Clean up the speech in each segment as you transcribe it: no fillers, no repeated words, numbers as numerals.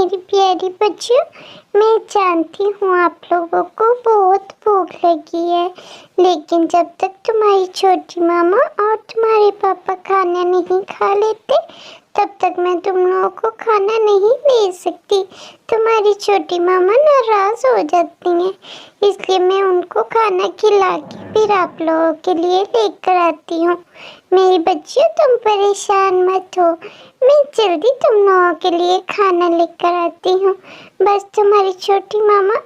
मेरी प्यारी बच्चियों, मैं जानती हूँ आप लोगों को बहुत भूख लगी है, लेकिन जब तक तुम्हारी छोटी मामा और तुम्हारे पापा खाना नहीं खा लेते तब तक मैं तुम लोगों को खाना नहीं दे सकती। तुम्हारी छोटी मामा नाराज हो जाती हैं, इसलिए मैं उनको खाना खिला के फिर आप लोगों के लिए लेकर आती हूँ। मेरी बच्चियों, तुम परेशान मत हो, मैं जल्दी तुम लोगों के लिए खाना लेकर आती हूँ। बस तुम्हारी छोटी मामा।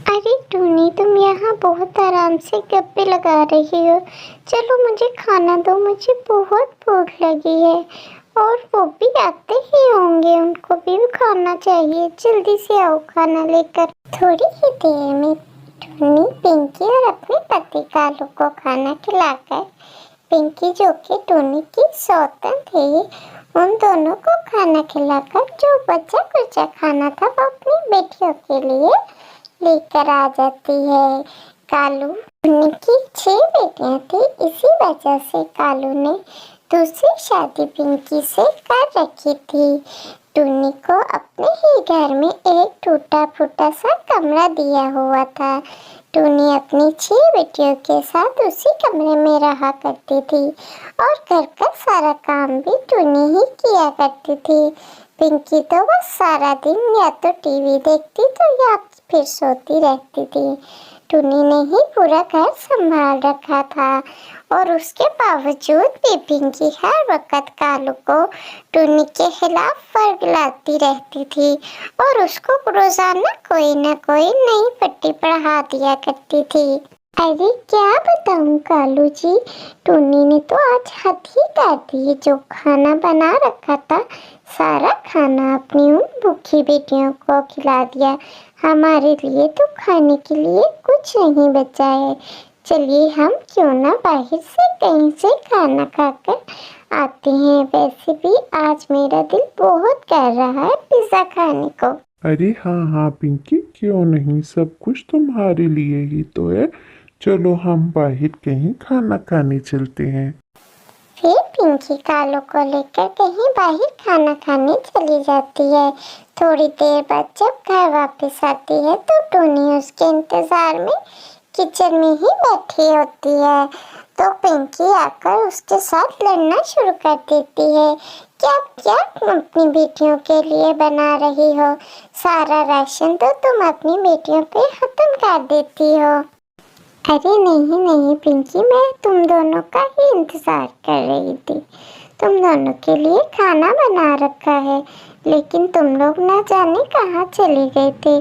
अरे टूनी, तुम यहाँ बहुत आराम से गप्पे लगा रही हो। चलो मुझे खाना दो, मुझे बहुत भूख लगी है। और वो भी आते ही होंगे, उनको भी खाना चाहिए। जल्दी से आओ खाना लेकर। थोड़ी ही देर में टूनी, पिंकी और अपने पति कालू को खाना खिलाकर, पिंकी जो कि टूनी की सौतन थी, उन दोनों को खाना खिलाकर जो बचा कुचा खाना था वो अपनी बेटियों के लिए लेकर आ जाती है। कालू, टूनी की 6 बेटियां थी, इसी वजह से कालू ने दूसरी शादी पिंकी से कर रखी थी। टूनी को अपने ही घर में एक टूटा फूटा सा कमरा दिया हुआ था। टूनी अपनी 6 बेटियों के साथ उसी कमरे में रहा करती थी और घर का सारा काम भी टूनी ही किया करती थी। पिंकी तो बस सारा दिन या तो टीवी देखती तो या फिर सोती रहती थी। टूनी ने ही पूरा घर संभाल रखा था और उसके बावजूद भी पिंकी हर वक्त कालू को टूनी के खिलाफ वर्गलाती रहती थी और उसको रोजाना कोई न कोई नई पट्टी पढ़ा दिया करती थी। अरे क्या बताऊं कालू जी, टूनी ने तो आज हद ही कर दी। जो खाना बना रखा था सारा खाना अपनी उन भूखी बेटियों को खिला दिया। हमारे लिए तो खाने के लिए कुछ नहीं बचा है। चलिए हम क्यों ना बाहर से कहीं से खाना खाकर आते हैं। वैसे भी आज मेरा दिल बहुत कर रहा है पिज्जा खाने को। अरे हाँ हाँ पिंकी, क्यों नहीं, सब कुछ तुम्हारे लिए ही तो है। चलो हम बाहर कहीं खाना खाने चलते हैं। फिर पिंकी कालू को लेकर कहीं बाहर खाना खाने चली जाती है। थोड़ी देर बाद जब घर वापस आती है तो टूनी उसके इंतजार में किचन में ही बैठी होती है। तो पिंकी आकर उसके साथ लड़ना शुरू कर देती है। क्या क्या तुम अपनी बेटियों के लिए बना रही हो? सारा राशन तो तुम अपनी बेटियों पे खत्म कर देती हो। अरे नहीं नहीं पिंकी, मैं तुम दोनों का ही इंतजार कर रही थी। तुम दोनों के लिए खाना बना रखा है, लेकिन तुम लोग ना जाने कहाँ चले गए थे।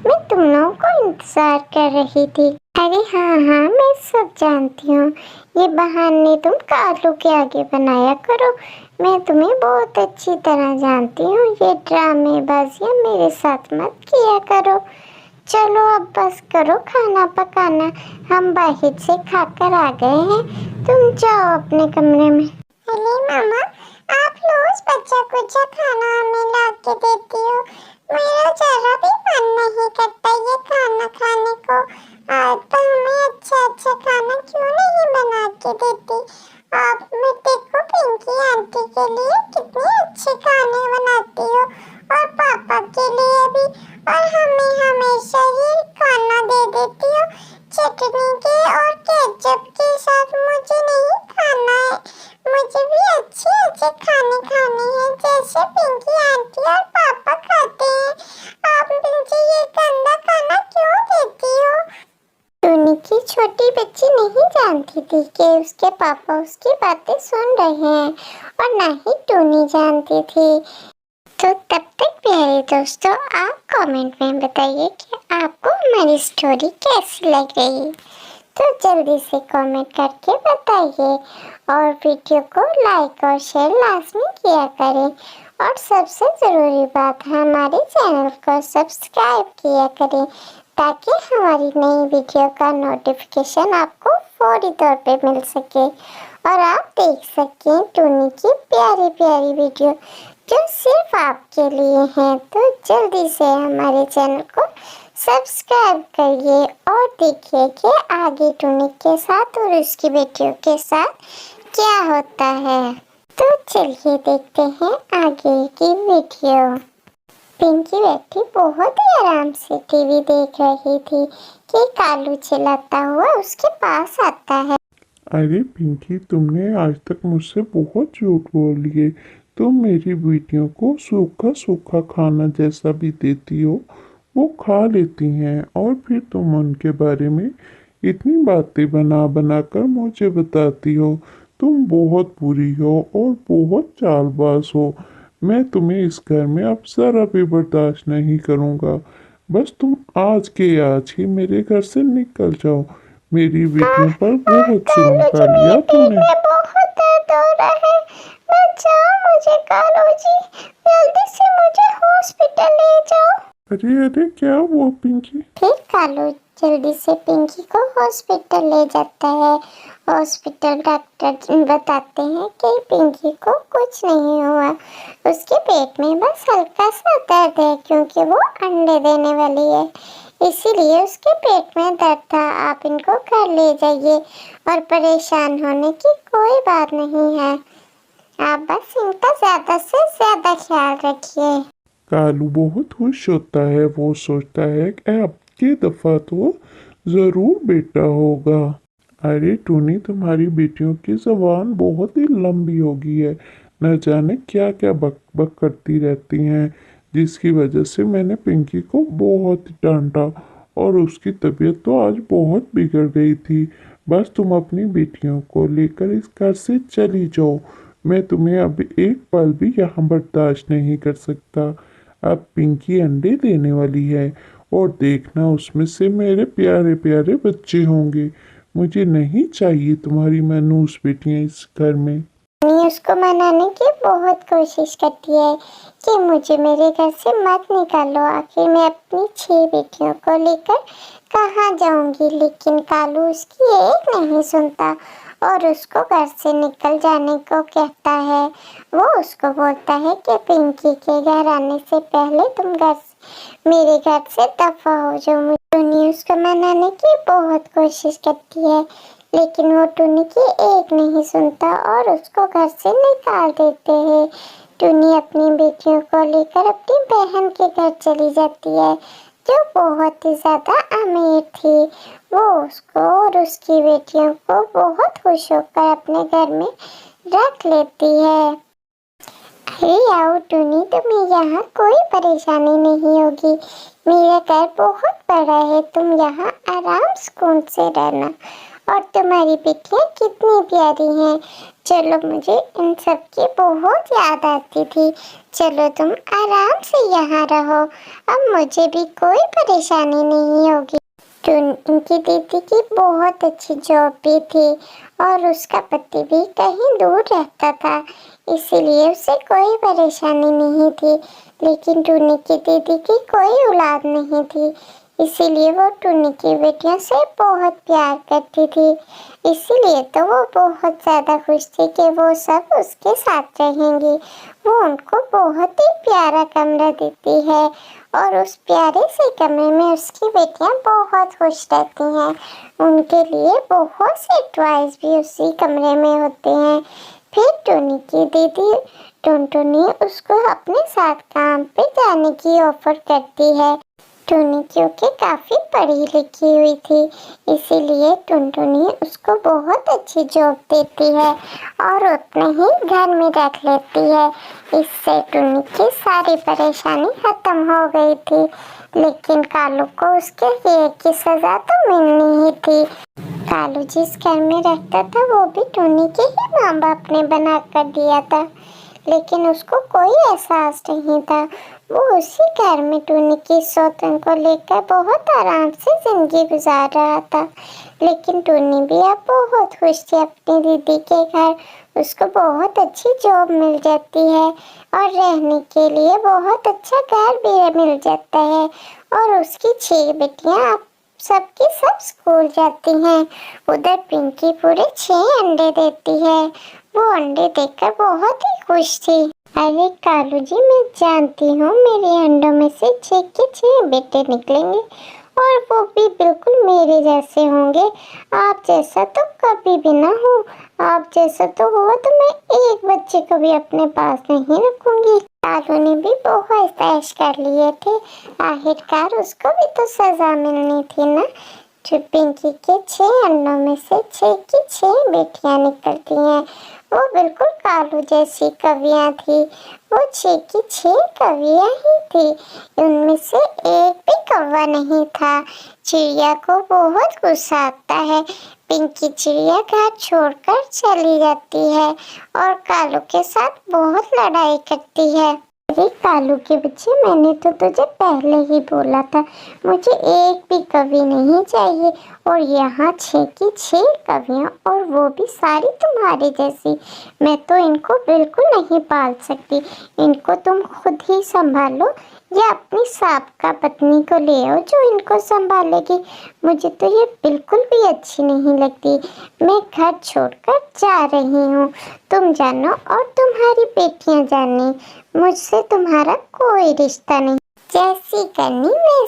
मैं तुम लोगों को इंतजार कर रही थी। अरे हाँ हाँ, मैं सब जानती हूँ। ये बहाने तुम कालू के आगे बनाया करो। मैं तुम्हें बहुत अच्छी तरह जानती हूँ। ये ड्रामेबाजियाँ मेरे साथ मत किया करो। चलो अब बस करो खाना पकाना, हम बाहर से खाकर आ गए हैं। तुम जाओ अपने कमरे में। अरे मामा, आप रोज बच्चा कुचा खाना हमें ला के देती हो। मेरा जरा भी मन नहीं करता ये खाना खाने को। तो हमें अच्छा अच्छा खाना क्यों नहीं बना के देती? आप मैं देखो पिंकी आंटी के लिए कितने अच्छे खाने बनाती हो, और पापा के लिए भी, और हमें हमेशा ही खाना दे देती हो चटनी के और केचप के साथ। मुझे नहीं खाना है, मुझे भी अच्छे अच्छे खाने खाने हैं जैसे पिंकी आंटी और पापा खाते हैं। आप मुझे ये गंदा खाना क्यों देती हो? टूनी की छोटी बच्ची नहीं जानती थी कि उसके पापा उसकी बातें सुन रहे हैं, और ना ही टूनी जानती थी। तो तब तक प्यारे दोस्तों, आप कमेंट में बताइए कि आपको हमारी स्टोरी कैसी लग रही। तो जल्दी से कमेंट करके बताइए, और वीडियो को लाइक और शेयर लाजमी किया करें। और सबसे ज़रूरी बात, हमारे चैनल को सब्सक्राइब किया करें ताकि हमारी नई वीडियो का नोटिफिकेशन आपको फौरी तौर पे मिल सके और आप देख सकें टूनी की प्यारी प्यारी वीडियो जो सिर्फ आपके लिए हैं। तो जल्दी से हमारे चैनल को सब्सक्राइब करिए और देखिए कि आगे टूनी के साथ और उसकी बेटियों के साथ क्या होता है। तो चलिए देखते हैं आगे की वीडियो। पिंकी बैठी बहुत ही आराम से टीवी देख रही थी कि कालू चिल्लाता हुआ उसके पास आता है। अरे पिंकी, तुमने आज तक मुझसे बहुत झूठ बोल लिए। तुम मेरी बेटियों को सूखा सूखा खाना जैसा भी देती हो वो खा लेती हैं, और फिर तुम उनके बारे में इतनी बातें बना बना कर मुझे बताती हो। तुम बहुत बुरी हो और बहुत चालबाज हो। मैं तुम्हें इस घर में अब जरा भी बर्दाश्त नहीं करूँगा। बस तुम आज के आज ही मेरे घर से निकल जाओ। मेरी बेटियों पर बहुत जुल्म कालू जी, कर मेरे लिया पेट तुमने। में बहुत दर्द हो रहा है। बचाओ मुझे कालू जी, जल्दी से मुझे हॉस्पिटल ले जाओ। अरे अरे, क्या हुआ पिंकी? फिर कालू जल्दी से पिंकी को हॉस्पिटल ले जाता है। हॉस्पिटल डॉक्टर बताते हैं कि पिंकी को कुछ नहीं हुआ, उसके पेट में बस हल्का सा दर्द है क्योंकि वो अंडे देने वाली है, इसीलिए उसके पेट में दर्द था। आप इनको घर ले जाइए और परेशान होने की कोई बात नहीं है, आप बस इनका ज्यादा से ज्यादा ख्याल रखिए। कालू बहुत खुश होता है। वो सोचता है कि अब की दफा तो जरूर बेटा होगा। अरे टूनी, तुम्हारी बेटियों की जबान बहुत ही लंबी हो गई है। न जाने क्या क्या बक बक करती रहती हैं, जिसकी वजह से मैंने पिंकी को बहुत डांटा और उसकी तबीयत तो आज बहुत बिगड़ गई थी। बस तुम अपनी बेटियों को लेकर इस घर से चली जाओ। मैं तुम्हें अब एक पल भी यहाँ बर्दाश्त नहीं कर सकता। अब पिंकी अंडे देने वाली है और देखना उसमें से मेरे प्यारे प्यारे बच्चे होंगे। मुझे नहीं चाहिए तुम्हारी मनूस बेटियां इस घर में। मम्मी उसको मनाने की बहुत कोशिश करती है कि मुझे मेरे घर से मत निकालो, आखिर मैं अपनी 6 बेटियों को लेकर कहाँ जाऊंगी। लेकिन कालू उसकी एक नहीं सुनता और उसको घर से निकल जाने को कहता है। वो उसको बोलता है कि पिंकी के घर आने से पहले तुम मेरे घर से दफा हो जाओ। टुनी उसको मनाने की बहुत कोशिश करती है लेकिन वो टुनी की एक नहीं सुनता और उसको घर से निकाल देते हैं। टुनी अपनी बेटियों को लेकर अपनी बहन के घर चली जाती है जो बहुत ही ज्यादा अमीर थी। वो उसको और उसकी बेटियों को बहुत खुश होकर अपने घर में रख लेती है। अरे आओ टुनी, तुम्हें यहाँ कोई परेशानी नहीं होगी, मेरा घर बहुत बड़ा है, तुम यहाँ आराम सुकून से रहना। और तुम्हारी बेटियाँ कितनी प्यारी हैं। चलो, मुझे इन सब की बहुत याद आती थी। चलो तुम आराम से यहाँ रहो, अब मुझे भी कोई परेशानी नहीं होगी। उनकी दीदी की बहुत अच्छी जॉब भी थी और उसका पति भी कहीं दूर रहता था, इसीलिए उसे कोई परेशानी नहीं थी। लेकिन टूनी की दीदी की कोई औलाद नहीं थी, इसीलिए वो टूनी की बेटियों से बहुत प्यार करती थी। इसीलिए तो वो बहुत ज़्यादा खुश थी कि वो सब उसके साथ रहेंगी। वो उनको बहुत ही प्यारा कमरा देती है और उस प्यारे से कमरे में उसकी बेटियां बहुत खुश रहती हैं। उनके लिए बहुत से टॉयज भी उसी कमरे में होते हैं। फिर टोनी की दीदी टुनटुनी उसको अपने साथ काम पे जाने की ऑफर करती है। टुनी क्योंकि काफ़ी पढ़ी लिखी हुई थी, इसीलिए टुनटुनी उसको बहुत अच्छी जॉब देती है और उतने ही घर में रख लेती है। इससे टुनी की सारी परेशानी खत्म हो गई थी। लेकिन कालू को उसके किए की सज़ा तो मिलनी ही थी। कालू जिस घर में रहता था वो भी टुनी के ही माँ बाप ने बना कर दिया था, लेकिन उसको कोई एहसास नहीं था। वो उसी घर में टुनी की सौतन को लेकर बहुत आराम से जिंदगी गुजार रहा था। लेकिन टुनी भी अब बहुत खुश थी अपनी दीदी के घर। उसको बहुत अच्छी जॉब मिल जाती है और रहने के लिए बहुत अच्छा घर भी मिल जाता है और उसकी 6 बेटियां अब सबकी सब स्कूल जाती हैं। उधर पिंकी पूरे 6 अंडे देती है। वो अंडे देखकर बहुत ही खुश थी। अरे कालू जी, मैं जानती हूँ मेरे अंडों में से 6 के 6 बेटे निकलेंगे और वो भी बिल्कुल मेरे जैसे होंगे। आप जैसा तो कभी भी ना हो। आप जैसा तो हुआ तो मैं एक बच्चे को भी अपने पास नहीं रखूंगी। कालू ने भी बहुत ऐश कर लिए थे। आखिरकार उसको भी तो सजा मिलनी थी ना। पिंकी के 6 अंडों में से 6 की 6 बेटियां निकलती हैं। वो बिल्कुल कालू जैसी कवियां थी। वो 6 की 6 कवियां ही थी। उनमें से एक भी कौवा नहीं था। चिड़िया को बहुत गुस्सा आता है। पिंकी चिड़िया घर छोड़कर चली जाती है और कालू के साथ बहुत लड़ाई करती है। अरे कालू के बच्चे, मैंने तो तुझे पहले ही बोला था, मुझे एक भी कवि नहीं चाहिए। और यहाँ 6 की 6 कवियाँ, और वो भी सारी तुम्हारी जैसी। मैं तो इनको बिल्कुल नहीं पाल सकती। इनको तुम खुद ही संभालो या अपनी साबका पत्नी को ले आओ जो इनको संभालेगी। मुझे तो ये बिल्कुल भी अच्छी नहीं लगती। मैं घर छोड़कर जा रही हूँ। तुम जानो और तुम्हारी बेटियां जाने। मुझसे तुम्हारा कोई रिश्ता नहीं। जैसी करनी वैसी